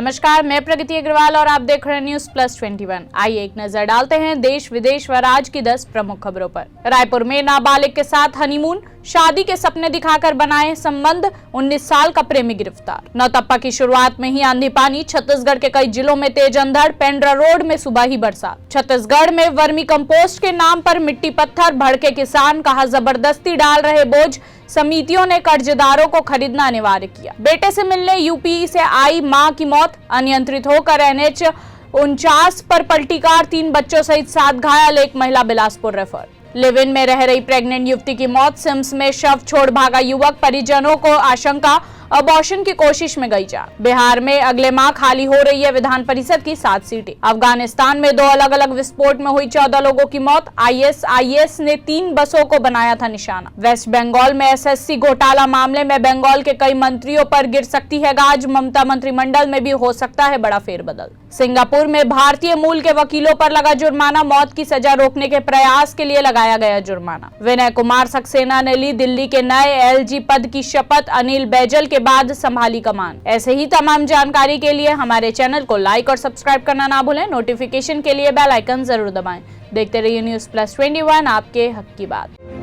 नमस्कार, मैं प्रगति अग्रवाल और आप देख रहे हैं न्यूज प्लस 21। आइए एक नजर डालते हैं देश विदेश व राज्य की 10 प्रमुख खबरों पर। रायपुर में नाबालिग के साथ हनीमून, शादी के सपने दिखाकर बनाए संबंध, 19 साल का प्रेमी गिरफ्तार। नौतप्पा की शुरुआत में ही आंधी पानी, छत्तीसगढ़ के कई जिलों में तेज अंधड़, पेंड्रा रोड में सुबह ही बरसात। छत्तीसगढ़ में वर्मी कंपोस्ट के नाम पर मिट्टी पत्थर, भड़के किसान, कहा जबरदस्ती डाल रहे बोझ, समितियों ने कर्जदारों को खरीदना अनिवार्य किया। बेटे से मिलने यूपी से आई मां की मौत, अनियंत्रित होकर NH 49 पर पलटी कार, 3 बच्चों सहित 7 घायल, एक महिला बिलासपुर रेफर। लिव इन में रह रही प्रेग्नेंट युवती की मौत, सिम्स में शव छोड़ भागा युवक, परिजनों को आशंका अबॉर्शन की कोशिश में गई जान। बिहार में अगले माह खाली हो रही है विधान परिषद की 7 सीटें। अफगानिस्तान में 2 अलग अलग विस्फोट में हुई 14 लोगों की मौत, ISIS ने 3 बसों को बनाया था निशाना। वेस्ट बंगाल में SSC घोटाला मामले में बंगाल के कई मंत्रियों पर गिर सकती है गाज, ममता मंत्रिमंडल में भी हो सकता है बड़ा फेरबदल। सिंगापुर में भारतीय मूल के वकीलों पर लगा जुर्माना, मौत की सजा रोकने के प्रयास के लिए लगाया गया जुर्माना। विनय कुमार सक्सेना ने ली दिल्ली के नए LG पद की शपथ, अनिल बैजल के बाद संभाली कमान। ऐसे ही तमाम जानकारी के लिए हमारे चैनल को लाइक और सब्सक्राइब करना ना भूलें। नोटिफिकेशन के लिए बेल आइकन जरूर दबाएं। देखते रहिए न्यूज प्लस 21, आपके हक की बात।